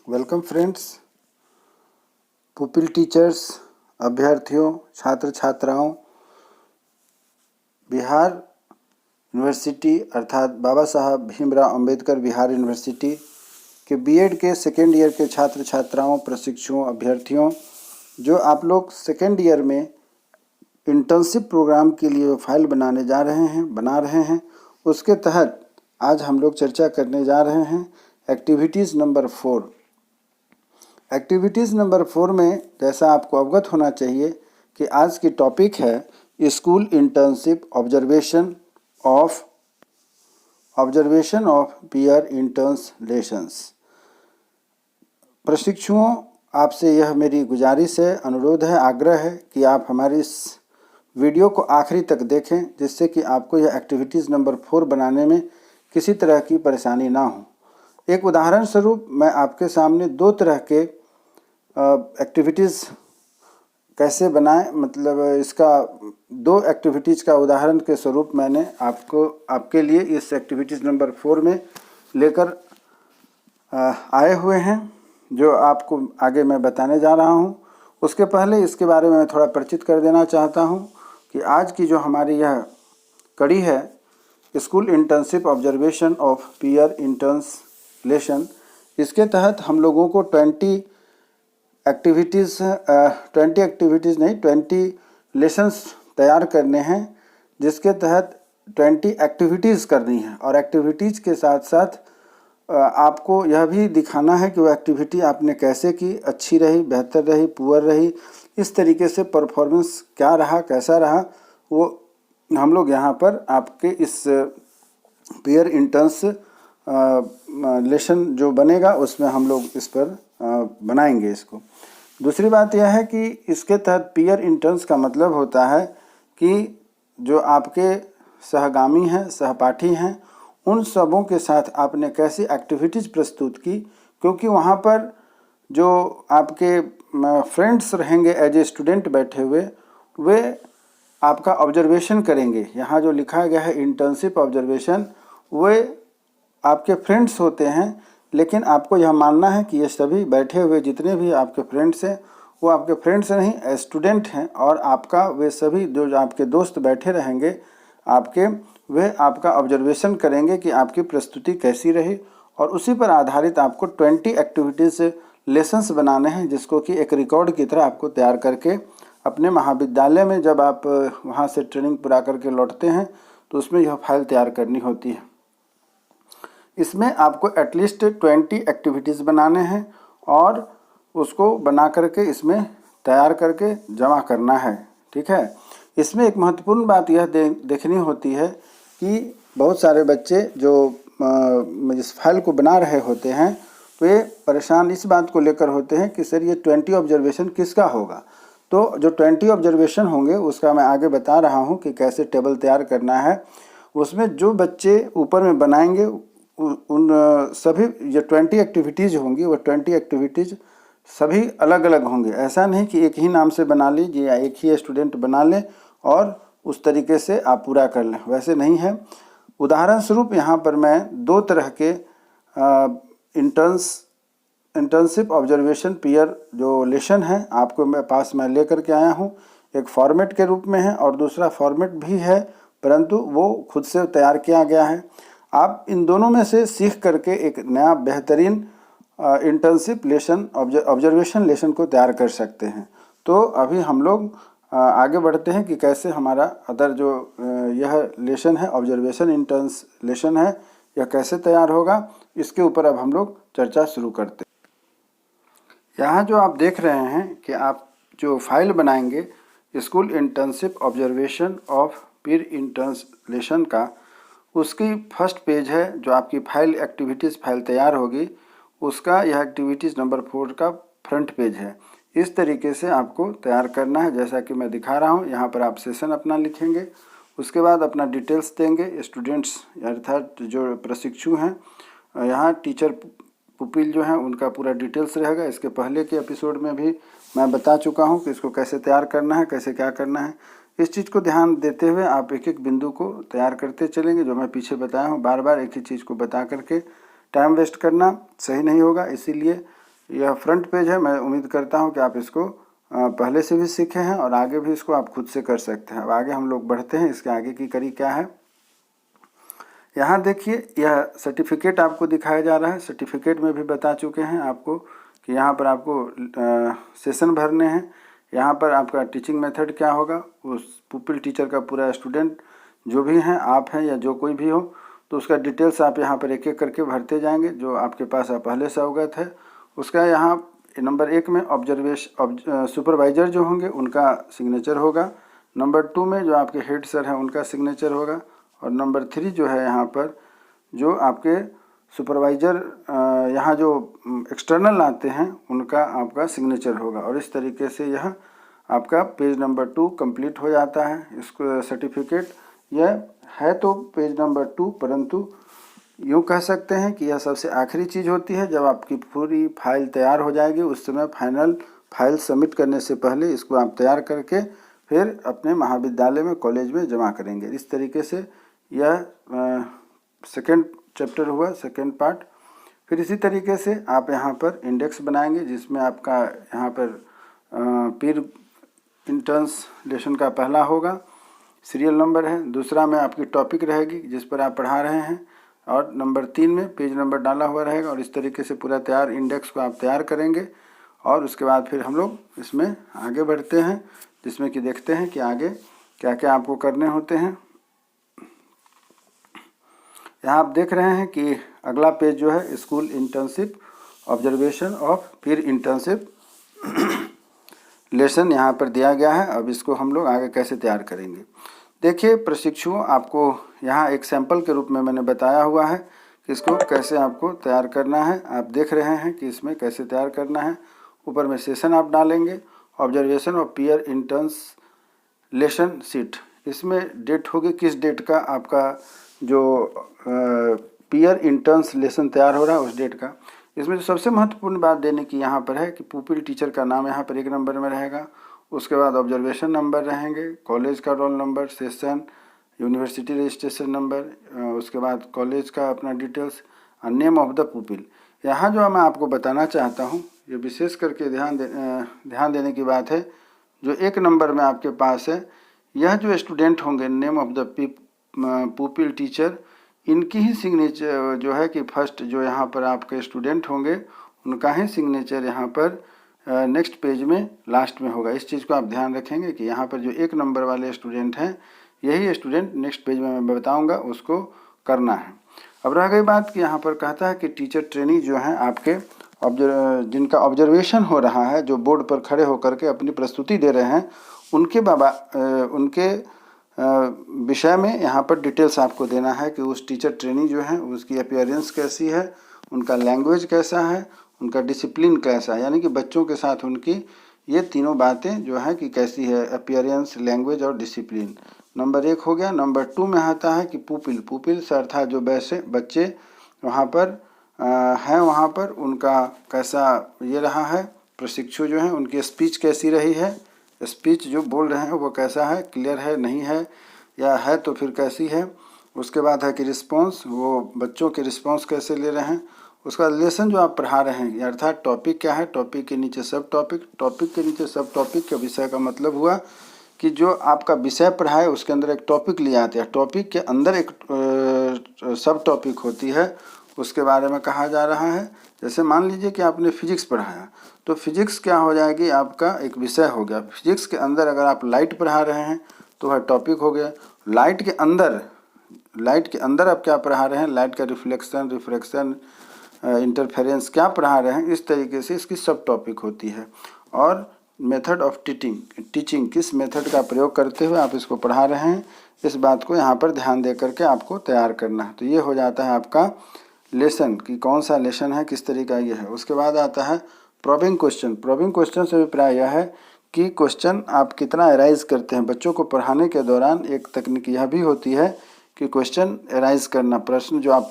Welcome friends, pupil teachers, अभ्यर्थियों, छात्र छात्राओं, बिहार यूनिवर्सिटी अर्थात बाबा साहब भीमराव अंबेडकर बिहार यूनिवर्सिटी के बीएड के सेकेंड ईयर के छात्र छात्राओं, प्रशिक्षुओं, अभ्यर्थियों, जो आप लोग सेकेंड ईयर में इंटर्नशिप प्रोग्राम के लिए फाइल बना रहे हैं, उसके तहत आज हम लोग चर्चा करने जा रहे हैं एक्टिविटीज़ नंबर 4। एक्टिविटीज़ नंबर 4 में जैसा आपको अवगत होना चाहिए कि आज की टॉपिक है school internship observation of peer interrelations. प्रशिक्षुओं, आपसे यह मेरी गुजारिश है, अनुरोध है, आग्रह है कि आप हमारी इस वीडियो को आखिरी तक देखें, जिससे कि आपको यह एक्टिविटीज़ नंबर 4 बनाने में किसी तरह की परेशानी ना हो। एक उदाहरण स्वरूप मैं आपके सामने दो तरह के एक्टिविटीज़ कैसे बनाएं, मतलब इसका दो एक्टिविटीज़ का उदाहरण के स्वरूप मैंने आपके लिए इस एक्टिविटीज़ नंबर 4 में लेकर आए हुए हैं, जो आपको आगे मैं बताने जा रहा हूं। उसके पहले इसके बारे में मैं थोड़ा परिचित कर देना चाहता हूं कि आज की जो हमारी यह कड़ी है school internship observation of peer interrelation, इसके तहत हम लोगों को 20 लेसन्स तैयार करने हैं, जिसके तहत 20 एक्टिविटीज़ करनी है। और एक्टिविटीज़ के साथ साथ आपको यह भी दिखाना है कि वो एक्टिविटी आपने कैसे की, अच्छी रही, बेहतर रही, पुअर रही, इस तरीके से परफॉर्मेंस क्या रहा, कैसा रहा, वो हम लोग यहाँ पर आपके इस पीयर इंटर्न्स लेशन जो बनेगा उसमें हम लोग इस पर बनाएंगे इसको। दूसरी बात यह है कि इसके तहत पीयर इंटर्न्स का मतलब होता है कि जो आपके सहगामी हैं, सहपाठी हैं, उन सबों के साथ आपने कैसी एक्टिविटीज़ प्रस्तुत की, क्योंकि वहाँ पर जो आपके फ्रेंड्स रहेंगे एज ए स्टूडेंट बैठे हुए, वे आपका ऑब्जर्वेशन करेंगे। यहाँ जो लिखा गया है इंटर्नशिप ऑब्जर्वेशन, वे आपके फ्रेंड्स होते हैं, लेकिन आपको यह मानना है कि ये सभी बैठे हुए जितने भी आपके फ्रेंड्स हैं वो आपके फ्रेंड्स नहीं, स्टूडेंट हैं, और आपका वे सभी जो आपके दोस्त बैठे रहेंगे वे आपका ऑब्जर्वेशन करेंगे कि आपकी प्रस्तुति कैसी रही, और उसी पर आधारित आपको 20 एक्टिविटीज़ लेसन्स बनाने हैं, जिसको कि एक रिकॉर्ड की तरह आपको तैयार करके अपने महाविद्यालय में जब आप वहाँ से ट्रेनिंग पूरा करके लौटते हैं तो उसमें यह फाइल तैयार करनी होती है। इसमें आपको एटलीस्ट 20 एक्टिविटीज़ बनाने हैं और उसको बना करके इसमें तैयार करके जमा करना है, ठीक है। इसमें एक महत्वपूर्ण बात यह देखनी होती है कि बहुत सारे बच्चे जो इस फाइल को बना रहे होते हैं वे परेशान इस बात को लेकर होते हैं कि सर ये 20 ऑब्जर्वेशन किसका होगा। तो जो 20 ऑब्जर्वेशन होंगे उसका मैं आगे बता रहा हूँ कि कैसे टेबल तैयार करना है। उसमें जो बच्चे ऊपर में बनाएंगे उन सभी जो 20 एक्टिविटीज़ होंगी वो 20 एक्टिविटीज़ सभी अलग अलग होंगे। ऐसा नहीं कि एक ही नाम से बना लीजिए या एक ही स्टूडेंट बना ले और उस तरीके से आप पूरा कर लें, वैसे नहीं है। उदाहरण स्वरूप यहाँ पर मैं दो तरह के इंटर्नशिप ऑब्जर्वेशन पीयर जो लेशन है आपको मैं लेकर के आया हूँ। एक फॉर्मेट के रूप में है और दूसरा फॉर्मेट भी है, परंतु वो खुद से तैयार किया गया है। आप इन दोनों में से सीख करके एक नया बेहतरीन इंटर्नशिप लेशन ऑब्जर्वेशन लेशन को तैयार कर सकते हैं। तो अभी हम लोग आगे बढ़ते हैं कि कैसे हमारा अदर जो यह लेशन है ऑब्जर्वेशन इंटर्न्स लेशन है यह कैसे तैयार होगा, इसके ऊपर अब हम लोग चर्चा शुरू करते हैं। यहाँ जो आप देख रहे हैं कि आप जो फाइल बनाएंगे school internship observation of peer interrelation का, उसकी फर्स्ट पेज है जो आपकी फाइल एक्टिविटीज़ फाइल तैयार होगी, उसका यह एक्टिविटीज़ नंबर 4 का फ्रंट पेज है। इस तरीके से आपको तैयार करना है, जैसा कि मैं दिखा रहा हूँ। यहाँ पर आप सेशन अपना लिखेंगे, उसके बाद अपना डिटेल्स देंगे। स्टूडेंट्स अर्थात जो प्रशिक्षु हैं, यहाँ टीचर पुपिल जो हैं उनका पूरा डिटेल्स रहेगा। इसके पहले के एपिसोड में भी मैं बता चुका हूँ कि इसको कैसे तैयार करना है, कैसे क्या करना है। इस चीज़ को ध्यान देते हुए आप एक एक बिंदु को तैयार करते चलेंगे। जो मैं पीछे बताया हूँ, बार बार एक ही चीज़ को बता करके टाइम वेस्ट करना सही नहीं होगा। इसीलिए यह फ्रंट पेज है। मैं उम्मीद करता हूँ कि आप इसको पहले से भी सीखे हैं और आगे भी इसको आप खुद से कर सकते हैं। अब आगे हम लोग बढ़ते हैं, इसके आगे की कड़ी क्या है। यहाँ देखिए, यह सर्टिफिकेट आपको दिखाया जा रहा है। सर्टिफिकेट में भी बता चुके हैं आपको कि यहाँ पर आपको सेशन भरने हैं। यहाँ पर आपका टीचिंग मेथड क्या होगा, उस पुपिल टीचर का पूरा स्टूडेंट जो भी हैं, आप हैं या जो कोई भी हो, तो उसका डिटेल्स आप यहाँ पर एक एक करके भरते जाएंगे। जो आपके पास पहले से अवगत है उसका यहाँ नंबर 1 में सुपरवाइज़र जो होंगे उनका सिग्नेचर होगा। नंबर 2 में जो आपके हेड सर हैं उनका सिग्नेचर होगा। और नंबर 3 जो है यहाँ पर जो आपके सुपरवाइज़र यहाँ जो एक्सटर्नल आते हैं उनका आपका सिग्नेचर होगा। और इस तरीके से यह आपका पेज नंबर 2 कंप्लीट हो जाता है। इसको सर्टिफिकेट यह है तो पेज नंबर 2, परंतु यूँ कह सकते हैं कि यह सबसे आखिरी चीज़ होती है। जब आपकी पूरी फाइल तैयार हो जाएगी उस समय फाइनल फाइल सबमिट करने से पहले इसको आप तैयार करके फिर अपने महाविद्यालय में, कॉलेज में जमा करेंगे। इस तरीके से यह सेकेंड चैप्टर हुआ, सेकेंड पार्ट। फिर इसी तरीके से आप यहाँ पर इंडेक्स बनाएंगे जिसमें आपका यहाँ पर पीर इंटर्न्स लेसन का पहला होगा, सीरियल नंबर है। दूसरा में आपकी टॉपिक रहेगी जिस पर आप पढ़ा रहे हैं, और नंबर 3 में पेज नंबर डाला हुआ रहेगा। और इस तरीके से पूरा तैयार इंडेक्स को आप तैयार करेंगे। और उसके बाद फिर हम लोग इसमें आगे बढ़ते हैं, जिसमें कि देखते हैं कि आगे क्या क्या आपको करने होते हैं। यहाँ आप देख रहे हैं कि अगला पेज जो है school internship observation of Pir internship lesson यहाँ पर दिया गया है। अब इसको हम लोग आगे कैसे तैयार करेंगे। देखिए प्रशिक्षुओं, आपको यहाँ एक सैंपल के रूप में मैंने बताया हुआ है कि इसको कैसे आपको तैयार करना है। आप देख रहे हैं कि इसमें कैसे तैयार करना है। ऊपर में सेशन आप डालेंगे, observation of peer interns lesson sheet. इसमें डेट होगी, किस डेट का आपका जो पीयर इंटर्न्स लेसन तैयार हो रहा है उस डेट का। इसमें जो सबसे महत्वपूर्ण बात देने की यहाँ पर है कि पुपिल टीचर का नाम यहाँ पर 1 नंबर में रहेगा। उसके बाद ऑब्जर्वेशन नंबर रहेंगे, कॉलेज का roll number, session, university registration number, उसके बाद कॉलेज का अपना डिटेल्स और नेम ऑफ द पुपिल। यहाँ जो मैं आपको बताना चाहता हूँ, ये विशेष करके ध्यान देने की बात है। जो 1 नंबर में आपके पास है, यह जो स्टूडेंट होंगे, name of the pupil teacher, इनकी ही सिग्नेचर जो है कि फर्स्ट जो यहाँ पर आपके स्टूडेंट होंगे उनका ही सिग्नेचर यहाँ पर नेक्स्ट पेज में लास्ट में होगा। इस चीज़ को आप ध्यान रखेंगे कि यहाँ पर जो 1 नंबर वाले स्टूडेंट हैं, यही स्टूडेंट नेक्स्ट पेज में मैं बताऊँगा उसको करना है। अब रह गई बात कि यहाँ पर कहता है कि टीचर ट्रेनी जो हैं आपके जिनका ऑब्जर्वेशन हो रहा है, जो बोर्ड पर खड़े होकर के अपनी प्रस्तुति दे रहे हैं, उनके विषय में यहाँ पर डिटेल्स आपको देना है कि उस टीचर ट्रेनी जो है उसकी अपीयरेंस कैसी है, उनका लैंग्वेज कैसा है, उनका डिसिप्लिन कैसा है, यानी कि बच्चों के साथ उनकी ये तीनों बातें जो है कि कैसी है, अपीयरेंस, लैंग्वेज और डिसिप्लिन। नंबर 1 हो गया। नंबर 2 में आता है कि पुपिल से अर्थात जो बच्चे वहाँ पर हैं, वहाँ पर उनका कैसा ये रहा है, प्रशिक्षु जो हैं उनकी स्पीच कैसी रही है, स्पीच जो बोल रहे हैं वो कैसा है, क्लियर है, नहीं है, या है तो फिर कैसी है। उसके बाद है कि रिस्पॉन्स, वो बच्चों के रिस्पॉन्स कैसे ले रहे हैं। उसके बाद लेसन जो आप पढ़ा रहे हैं, अर्थात टॉपिक क्या है, टॉपिक के नीचे सब टॉपिक, टॉपिक के नीचे सब टॉपिक का विषय का मतलब हुआ कि जो आपका विषय पढ़ा है उसके अंदर एक टॉपिक लिया आते हैं, टॉपिक के अंदर एक सब टॉपिक होती है, उसके बारे में कहा जा रहा है। जैसे मान लीजिए कि आपने फिजिक्स पढ़ाया, तो फिजिक्स क्या हो जाएगी, आपका एक विषय हो गया। फिजिक्स के अंदर अगर आप लाइट पढ़ा रहे हैं तो वह टॉपिक हो गया। लाइट के अंदर आप क्या पढ़ा रहे हैं, लाइट का रिफ्लेक्शन, रिफ्रैक्शन, इंटरफेरेंस क्या पढ़ा रहे हैं, इस तरीके से इसकी सब टॉपिक होती है। और मेथड ऑफ टीचिंग, किस मेथड का प्रयोग करते हुए आप इसको पढ़ा रहे हैं, इस बात को यहाँ पर ध्यान दे करके आपको तैयार करना है। तो ये हो जाता है आपका लेसन कि कौन सा लेसन है, किस तरीका ये है। उसके बाद आता है प्रॉबिंग क्वेश्चन। प्रॉबिंग क्वेश्चन से अभिप्राय यह है कि क्वेश्चन आप कितना एराइज करते हैं। बच्चों को पढ़ाने के दौरान एक तकनीक यह भी होती है कि क्वेश्चन एराइज करना, प्रश्न जो आप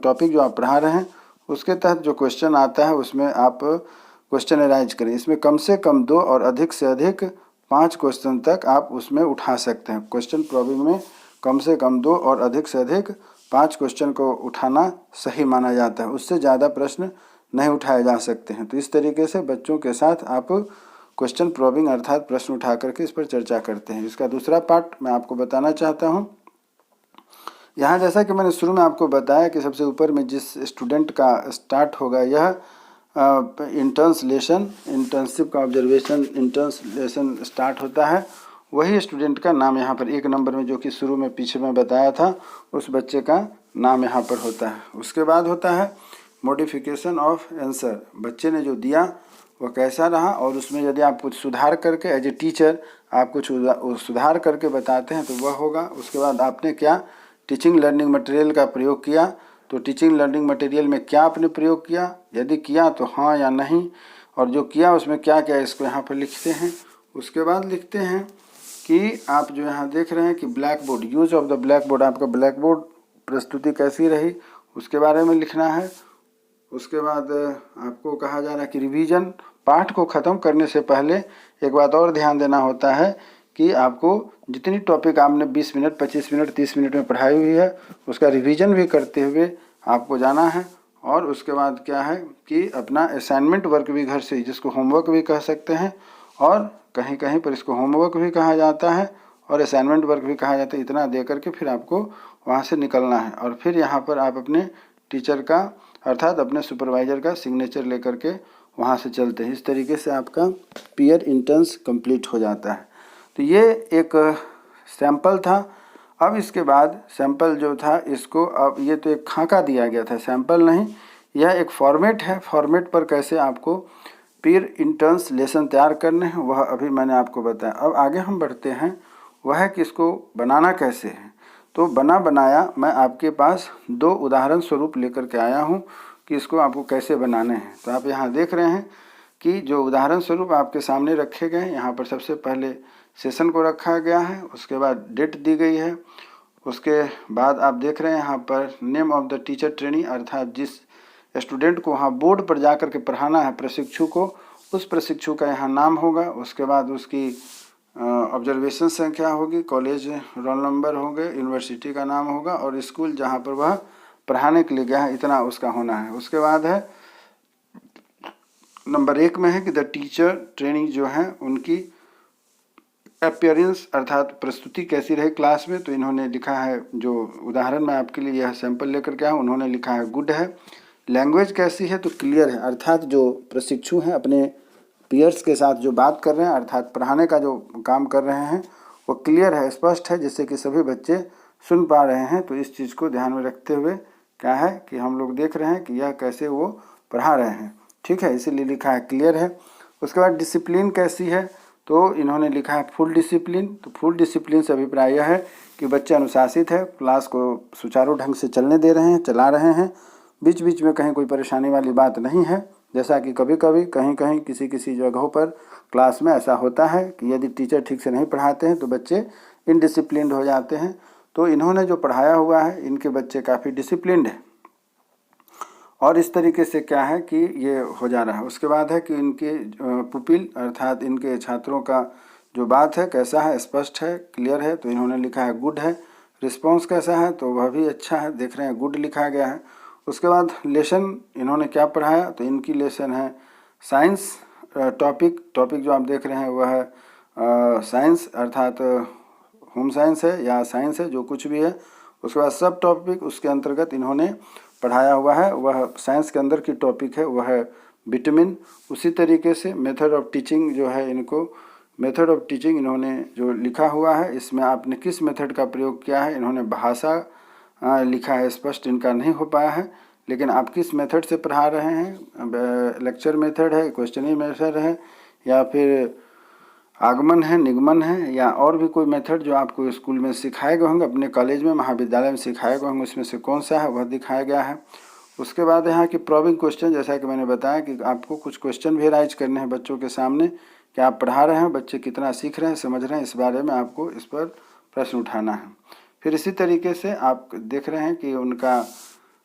टॉपिक जो आप पढ़ा रहे हैं उसके तहत जो क्वेश्चन आता है उसमें आप क्वेश्चन एराइज करें। इसमें कम से कम 2 और अधिक से अधिक 5 क्वेश्चन तक आप उसमें उठा सकते हैं। क्वेश्चन प्रॉबिंग में कम से कम 2 और अधिक से अधिक 5 क्वेश्चन को उठाना सही माना जाता है। उससे ज़्यादा प्रश्न नहीं उठाए जा सकते हैं। तो इस तरीके से बच्चों के साथ आप क्वेश्चन प्रॉबिंग अर्थात प्रश्न उठा करके इस पर चर्चा करते हैं। इसका दूसरा पार्ट मैं आपको बताना चाहता हूँ। यहाँ जैसा कि मैंने शुरू में आपको बताया कि सबसे ऊपर में जिस स्टूडेंट का स्टार्ट होगा यह इंटर्नशिप का ऑब्जर्वेशन इंटर्नलेशन स्टार्ट होता है, वही स्टूडेंट का नाम यहाँ पर 1 नंबर में, जो कि शुरू में पीछे में बताया था, उस बच्चे का नाम यहाँ पर होता है। उसके बाद होता है मॉडिफिकेशन ऑफ आंसर, बच्चे ने जो दिया वह कैसा रहा और उसमें यदि आप कुछ सुधार करके एज ए टीचर आप कुछ सुधार करके बताते हैं तो वह होगा। उसके बाद आपने क्या टीचिंग लर्निंग मटेरियल का प्रयोग किया, तो टीचिंग लर्निंग मटेरियल में क्या आपने प्रयोग किया, यदि किया तो हाँ या नहीं, और जो किया उसमें क्या क्या, इसको यहाँ पर लिखते हैं। उसके बाद लिखते हैं कि आप जो यहाँ देख रहे हैं कि black board, use of the black board, आपका ब्लैक बोर्ड प्रस्तुति कैसी रही उसके बारे में लिखना है। उसके बाद आपको कहा जा रहा है कि रिवीजन, पाठ को ख़त्म करने से पहले एक बात और ध्यान देना होता है कि आपको जितनी टॉपिक आपने 20 मिनट 25 मिनट 30 मिनट में पढ़ाई हुई है उसका रिवीजन भी करते हुए आपको जाना है। और उसके बाद क्या है कि अपना असाइनमेंट वर्क भी घर से, जिसको होमवर्क भी कह सकते हैं और कहीं कहीं पर इसको होमवर्क भी कहा जाता है और असाइनमेंट वर्क भी कहा जाता है, इतना दे करके फिर आपको वहाँ से निकलना है। और फिर यहाँ पर आप अपने टीचर का अर्थात अपने सुपरवाइज़र का सिग्नेचर लेकर के वहाँ से चलते हैं। इस तरीके से आपका पीयर इंटर्न्स कंप्लीट हो जाता है। तो ये एक सैंपल था। अब इसके बाद सैंपल जो था इसको, अब ये तो एक खाका दिया गया था, सैंपल नहीं, यह एक फॉर्मेट है। फॉर्मेट पर कैसे आपको पीयर इंटर्न्स लेसन तैयार करने हैं वह अभी मैंने आपको बताया। अब आगे हम बढ़ते हैं, वह है कि इसको बनाना कैसे है। तो बना बनाया मैं आपके पास 2 उदाहरण स्वरूप लेकर के आया हूँ कि इसको आपको कैसे बनाने हैं। तो आप यहाँ देख रहे हैं कि जो उदाहरण स्वरूप आपके सामने रखे गए हैं, यहाँ पर सबसे पहले सेशन को रखा गया है, उसके बाद डेट दी गई है, उसके बाद आप देख रहे हैं यहाँ पर name of the teacher trainee, अर्थात जिस स्टूडेंट को वहाँ बोर्ड पर जा कर के पढ़ाना है प्रशिक्षु को, उस प्रशिक्षु का यहाँ नाम होगा। उसके बाद उसकी ऑब्जर्वेशन संख्या होगी, कॉलेज रोल नंबर होंगे, यूनिवर्सिटी का नाम होगा और स्कूल जहाँ पर वह पढ़ाने के लिए गया है, इतना उसका होना है। उसके बाद है नंबर 1 में है कि द टीचर ट्रेनिंग जो है उनकी अपीयरेंस अर्थात प्रस्तुति कैसी रही क्लास में। तो इन्होंने लिखा है, जो उदाहरण मैं आपके लिए यह सैंपल लेकर के आया हूँ, उन्होंने लिखा है गुड है। लैंग्वेज कैसी है, तो क्लियर है, अर्थात जो प्रशिक्षु हैं अपने पीयर्स के साथ जो बात कर रहे हैं अर्थात पढ़ाने का जो काम कर रहे हैं वो क्लियर है, स्पष्ट है, जिससे कि सभी बच्चे सुन पा रहे हैं। तो इस चीज़ को ध्यान में रखते हुए क्या है कि हम लोग देख रहे हैं कि यह कैसे वो पढ़ा रहे हैं, ठीक है, इसीलिए लिखा है क्लियर है। उसके बाद डिसिप्लिन कैसी है, तो इन्होंने लिखा है फुल डिसिप्लिन। तो फुल डिसिप्लिन से अभिप्राय यह है कि बच्चे अनुशासित है, क्लास को सुचारू ढंग से चलने दे रहे हैं, चला रहे हैं, बीच बीच में कहीं कोई परेशानी वाली बात नहीं है। जैसा कि कभी कभी कहीं कहीं किसी किसी जगहों पर क्लास में ऐसा होता है कि यदि टीचर ठीक से नहीं पढ़ाते हैं तो बच्चे इनडिसिप्लिन्ड हो जाते हैं। तो इन्होंने जो पढ़ाया हुआ है इनके बच्चे काफ़ी डिसिप्लिन्ड है और इस तरीके से क्या है कि ये हो जा रहा है। उसके बाद है कि इनके पुपिल अर्थात इनके छात्रों का जो बात है कैसा है, स्पष्ट है, क्लियर है। तो इन्होंने लिखा है गुड है। रिस्पॉन्स कैसा है, तो वह भी अच्छा है, देख रहे हैं गुड लिखा गया है। उसके बाद लेसन इन्होंने क्या पढ़ाया, तो इनकी लेसन है साइंस टॉपिक जो आप देख रहे हैं वह है साइंस अर्थात होम साइंस है या साइंस है, जो कुछ भी है। उसके बाद सब टॉपिक उसके अंतर्गत इन्होंने पढ़ाया हुआ है, वह साइंस के अंदर की टॉपिक है, वह है विटामिन। उसी तरीके से मेथड ऑफ टीचिंग जो है, इनको मेथड ऑफ टीचिंग इन्होंने जो लिखा हुआ है, इसमें आपने किस मेथड का प्रयोग किया है, इन्होंने भाषा लिखा है, स्पष्ट इनका नहीं हो पाया है, लेकिन आप किस मेथड से पढ़ा रहे हैं, लेक्चर मेथड है, क्वेश्चनिंग मेथड है, या फिर आगमन है, निगमन है, या और भी कोई मेथड जो आपको स्कूल में सिखाए गए होंगे, अपने कॉलेज में महाविद्यालय में सिखाए गए होंगे, उसमें से कौन सा है वह दिखाया गया है। उसके बाद यहाँ की प्रॉबिंग क्वेश्चन, जैसा कि मैंने बताया कि आपको कुछ क्वेश्चन भी राइज करने हैं बच्चों के सामने कि आप पढ़ा रहे हैं, बच्चे कितना सीख रहे हैं, समझ रहे हैं, इस बारे में आपको इस पर प्रश्न उठाना है। फिर इसी तरीके से आप देख रहे हैं कि उनका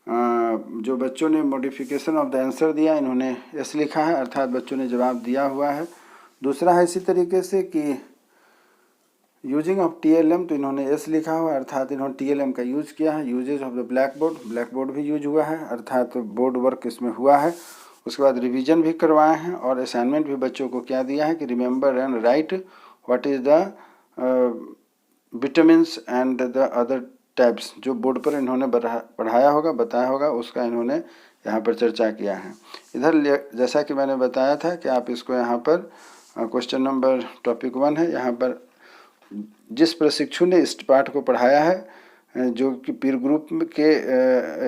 जो बच्चों ने मॉडिफिकेशन ऑफ द आंसर दिया, इन्होंने एस लिखा है, अर्थात बच्चों ने जवाब दिया हुआ है। दूसरा है इसी तरीके से कि यूजिंग ऑफ TLM, तो इन्होंने एस लिखा हुआ है, अर्थात इन्होंने TLM का यूज़ किया है। Uses of the black board भी यूज हुआ है, अर्थात बोर्ड वर्क इसमें हुआ है। उसके बाद रिवीजन भी करवाए हैं और असाइनमेंट भी बच्चों को क्या दिया है कि remember and right what is the vitamins and the other types. जो बोर्ड पर इन्होंने पढ़ाया होगा, बताया होगा, उसका इन्होंने यहाँ पर चर्चा किया है। इधर जैसा कि मैंने बताया था कि आप इसको यहाँ पर क्वेश्चन नंबर टॉपिक 1 है, यहाँ पर जिस प्रशिक्षु ने इस पाठ को पढ़ाया है, जो कि पीर ग्रुप के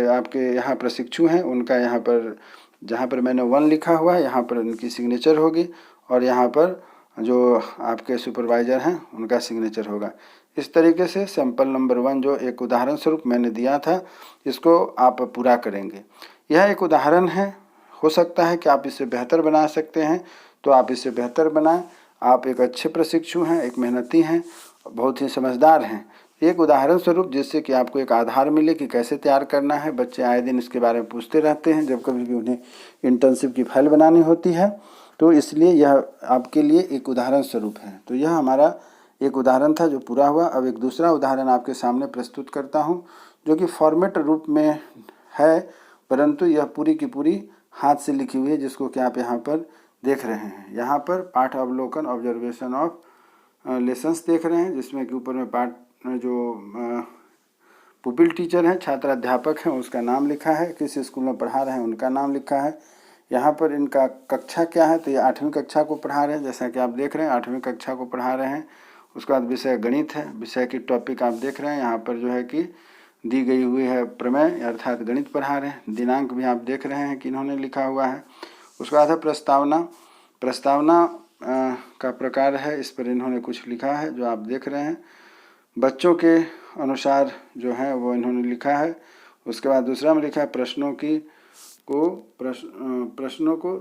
आपके यहाँ प्रशिक्षु हैं, उनका यहाँ पर जहाँ पर मैंने 1 लिखा हुआ है यहाँ पर उनकी सिग्नेचर होगी और यहाँ पर जो आपके सुपरवाइज़र हैं उनका सिग्नेचर होगा। इस तरीके से सैंपल नंबर 1 जो एक उदाहरण स्वरूप मैंने दिया था, इसको आप पूरा करेंगे। यह एक उदाहरण है, हो सकता है कि आप इसे बेहतर बना सकते हैं, तो आप इसे बेहतर बनाएं। आप एक अच्छे प्रशिक्षु हैं, एक मेहनती हैं, बहुत ही समझदार हैं। एक उदाहरण स्वरूप जिससे कि आपको एक आधार मिले कि कैसे तैयार करना है। बच्चे आए दिन इसके बारे में पूछते रहते हैं जब कभी भी उन्हें इंटर्नशिप की फाइल बनानी होती है, तो इसलिए यह आपके लिए एक उदाहरण स्वरूप है। तो यह हमारा एक उदाहरण था जो पूरा हुआ। अब एक दूसरा उदाहरण आपके सामने प्रस्तुत करता हूँ जो कि फॉर्मेट रूप में है, परंतु यह पूरी की पूरी हाथ से लिखी हुई है, जिसको कि आप यहाँ पर देख रहे हैं। यहाँ पर पाठ अवलोकन ऑब्जर्वेशन ऑफ लेसन्स देख रहे हैं, जिसमें कि ऊपर में पाठ जो पुपिल टीचर हैं, छात्र अध्यापक हैं, उसका नाम लिखा है, किस स्कूल में पढ़ा रहे हैं उनका नाम लिखा है। यहाँ पर इनका कक्षा क्या है, तो ये 8वीं कक्षा को पढ़ा रहे हैं, जैसा कि आप देख रहे हैं 8वीं कक्षा को पढ़ा रहे हैं। उसके बाद विषय गणित है, विषय की टॉपिक आप देख रहे हैं यहाँ पर जो है कि दी गई हुई है प्रमेय, अर्थात गणित पढ़ा रहे हैं। दिनांक भी आप देख रहे हैं कि इन्होंने लिखा हुआ है। उसके बाद है प्रस्तावना। प्रस्तावना का प्रकार है, इस पर इन्होंने कुछ लिखा है जो आप देख रहे हैं। बच्चों के अनुसार जो है वो इन्होंने लिखा है। उसके बाद दूसरा में लिखा है प्रश्नों को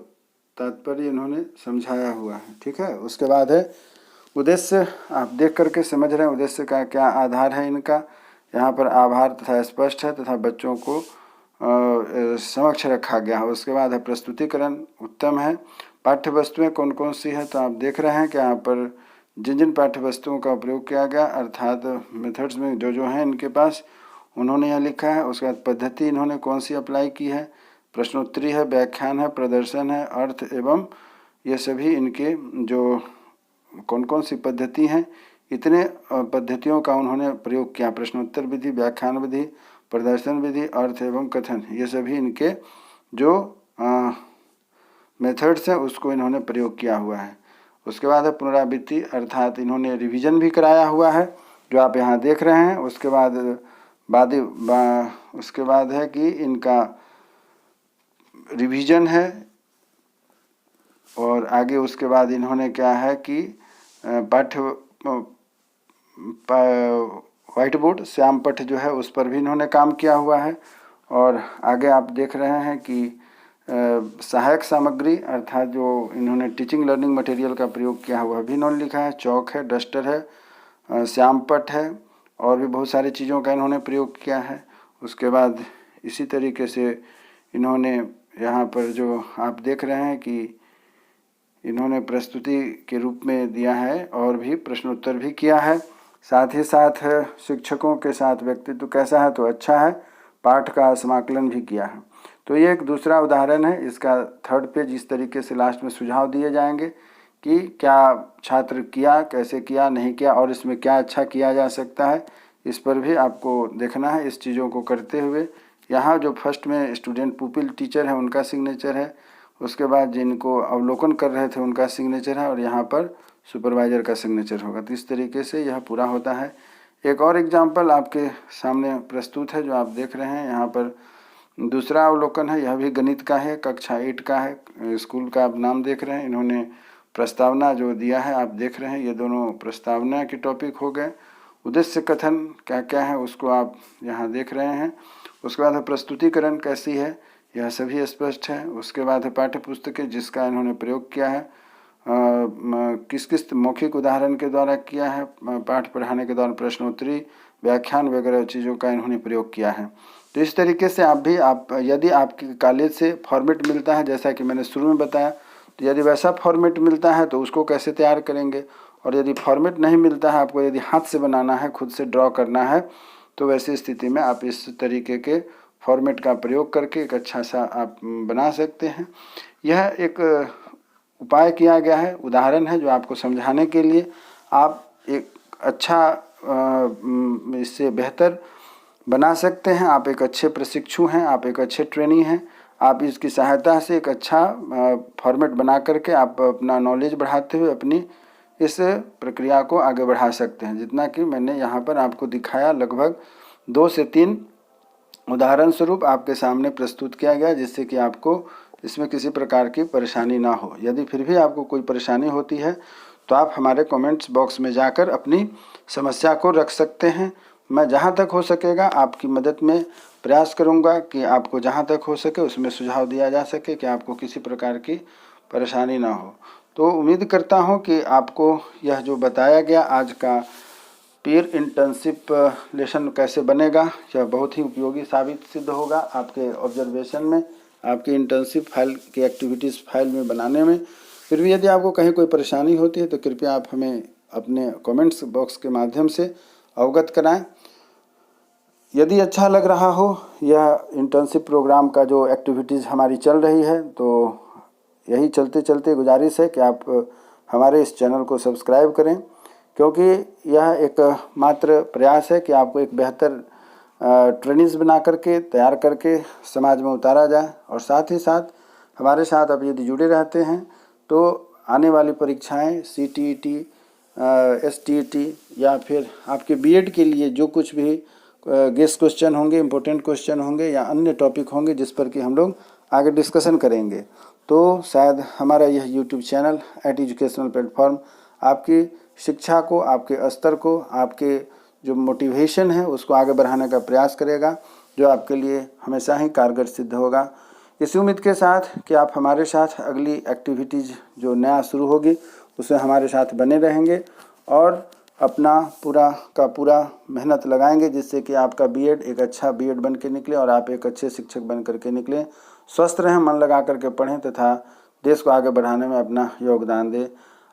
तात्पर्य इन्होंने समझाया हुआ है। ठीक है। उसके बाद है उद्देश्य। आप देख करके समझ रहे हैं उद्देश्य का क्या आधार है इनका। यहाँ पर आभार तथा स्पष्ट है तथा बच्चों को समक्ष रखा गया है। उसके बाद है प्रस्तुतिकरण, उत्तम है। पाठ्य वस्तुएँ कौन कौन सी है, तो आप देख रहे हैं कि यहाँ पर जिन जिन पाठ्य वस्तुओं का प्रयोग किया गया, अर्थात मेथड्स में जो जो हैं इनके पास, उन्होंने यह लिखा है। उसके बाद पद्धति इन्होंने कौन सी अप्लाई की है, प्रश्नोत्तरी है, व्याख्यान है, प्रदर्शन है, अर्थ एवं ये सभी इनके जो कौन कौन सी पद्धति हैं, इतने पद्धतियों का उन्होंने प्रयोग किया। प्रश्नोत्तर विधि, व्याख्यान विधि, प्रदर्शन विधि, अर्थ एवं कथन, ये सभी इनके जो मेथड्स हैं उसको इन्होंने प्रयोग किया हुआ है। उसके बाद है पुनरावृत्ति, अर्थात इन्होंने रिवीजन भी कराया हुआ है जो आप यहाँ देख रहे हैं। उसके बाद है कि इनका रिवीजन है और आगे उसके बाद इन्होंने क्या है कि व्हाइट बोर्ड, श्याम पट्ट जो है उस पर भी इन्होंने काम किया हुआ है। और आगे आप देख रहे हैं कि सहायक सामग्री, अर्थात जो इन्होंने टीचिंग लर्निंग मटेरियल का प्रयोग किया हुआ भी इन्होंने लिखा है। चौक है, डस्टर है, श्याम पट्ट है और भी बहुत सारी चीज़ों का इन्होंने प्रयोग किया है। उसके बाद इसी तरीके से इन्होंने यहाँ पर जो आप देख रहे हैं कि इन्होंने प्रस्तुति के रूप में दिया है और भी प्रश्नोत्तर भी किया है। साथ ही साथ शिक्षकों के साथ व्यक्तित्व कैसा है, तो अच्छा है। पाठ का समाकलन भी किया है। तो ये एक दूसरा उदाहरण है। इसका 3rd पेज इस तरीके से लास्ट में सुझाव दिए जाएंगे कि क्या छात्र किया, कैसे किया, नहीं किया और इसमें क्या अच्छा किया जा सकता है, इस पर भी आपको देखना है। इस चीज़ों को करते हुए यहाँ जो फर्स्ट में स्टूडेंट पुपिल टीचर है उनका सिग्नेचर है, उसके बाद जिनको अवलोकन कर रहे थे उनका सिग्नेचर है और यहाँ पर सुपरवाइज़र का सिग्नेचर होगा। तो इस तरीके से यह पूरा होता है। एक और एग्जाम्पल आपके सामने प्रस्तुत है जो आप देख रहे हैं। यहाँ पर दूसरा अवलोकन है, यह भी गणित का है, कक्षा 8 का है। स्कूल का आप नाम देख रहे हैं। इन्होंने प्रस्तावना जो दिया है आप देख रहे हैं, ये दोनों प्रस्तावना के टॉपिक हो गए। उद्देश्य कथन क्या क्या है उसको आप यहाँ देख रहे हैं। उसके बाद प्रस्तुतिकरण कैसी है, यह सभी स्पष्ट है। उसके बाद है पाठ्य पुस्तकें जिसका इन्होंने प्रयोग किया है, किस किस मौखिक उदाहरण के द्वारा किया है, पाठ पढ़ाने के दौरान प्रश्नोत्तरी, व्याख्यान वगैरह चीज़ों का इन्होंने प्रयोग किया है। तो इस तरीके से आप यदि आपके कॉलेज से फॉर्मेट मिलता है, जैसा कि मैंने शुरू में बताया, तो यदि वैसा फॉर्मेट मिलता है तो उसको कैसे तैयार करेंगे, और यदि फॉर्मेट नहीं मिलता है, आपको यदि हाथ से बनाना है, खुद से ड्रॉ करना है, तो वैसी स्थिति में आप इस तरीके के फॉर्मेट का प्रयोग करके एक अच्छा सा आप बना सकते हैं। यह एक उपाय किया गया है, उदाहरण है जो आपको समझाने के लिए। आप एक अच्छा इससे बेहतर बना सकते हैं। आप एक अच्छे प्रशिक्षु हैं, आप एक अच्छे ट्रेनी हैं। आप इसकी सहायता से एक अच्छा फॉर्मेट बना करके आप अपना नॉलेज बढ़ाते हुए अपनी इस प्रक्रिया को आगे बढ़ा सकते हैं। जितना कि मैंने यहाँ पर आपको दिखाया, लगभग 2 से 3 उदाहरण स्वरूप आपके सामने प्रस्तुत किया गया, जिससे कि आपको इसमें किसी प्रकार की परेशानी ना हो। यदि फिर भी आपको कोई परेशानी होती है तो आप हमारे कमेंट्स बॉक्स में जाकर अपनी समस्या को रख सकते हैं। मैं जहाँ तक हो सकेगा आपकी मदद में प्रयास करूँगा कि आपको जहाँ तक हो सके उसमें सुझाव दिया जा सके कि आपको किसी प्रकार की परेशानी ना हो। तो उम्मीद करता हूँ कि आपको यह जो बताया गया आज का पीयर इंटर्नशिप लेसन कैसे बनेगा, यह बहुत ही उपयोगी साबित सिद्ध होगा आपके ऑब्जर्वेशन में, आपकी इंटर्नशिप फाइल की एक्टिविटीज़ फाइल में बनाने में। फिर भी यदि आपको कहीं कोई परेशानी होती है तो कृपया आप हमें अपने कमेंट्स बॉक्स के माध्यम से अवगत कराएं। यदि अच्छा लग रहा हो यह इंटर्नशिप प्रोग्राम का जो एक्टिविटीज़ हमारी चल रही है, तो यही चलते चलते गुजारिश है कि आप हमारे इस चैनल को सब्सक्राइब करें, क्योंकि यह एक मात्र प्रयास है कि आपको एक बेहतर ट्रेनिंग्स बना करके तैयार करके समाज में उतारा जाए। और साथ ही साथ हमारे साथ आप यदि जुड़े रहते हैं तो आने वाली परीक्षाएं CTET, STET या फिर आपके बीएड के लिए जो कुछ भी गेस्ट क्वेश्चन होंगे, इम्पोर्टेंट क्वेश्चन होंगे या अन्य टॉपिक होंगे जिस पर कि हम लोग आगे डिस्कशन करेंगे, तो शायद हमारा यह यूट्यूब चैनल एजुकेशनल प्लेटफॉर्म आपकी शिक्षा को, आपके स्तर को, आपके जो मोटिवेशन है उसको आगे बढ़ाने का प्रयास करेगा, जो आपके लिए हमेशा ही कारगर सिद्ध होगा। इसी उम्मीद के साथ कि आप हमारे साथ अगली एक्टिविटीज़ जो नया शुरू होगी उसमें हमारे साथ बने रहेंगे और अपना पूरा का पूरा मेहनत लगाएंगे, जिससे कि आपका बीएड एक अच्छा बीएड बन के निकले और आप एक अच्छे शिक्षक बन करके निकलें। स्वस्थ रहें, मन लगा करके पढ़ें तथा देश को आगे बढ़ाने में अपना योगदान दें।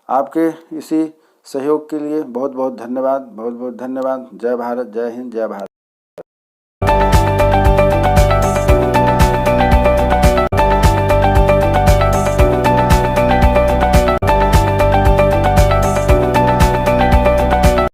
आपके इसी सहयोग के लिए बहुत बहुत धन्यवाद, बहुत बहुत धन्यवाद। जय भारत, जय हिंद, जय भारत।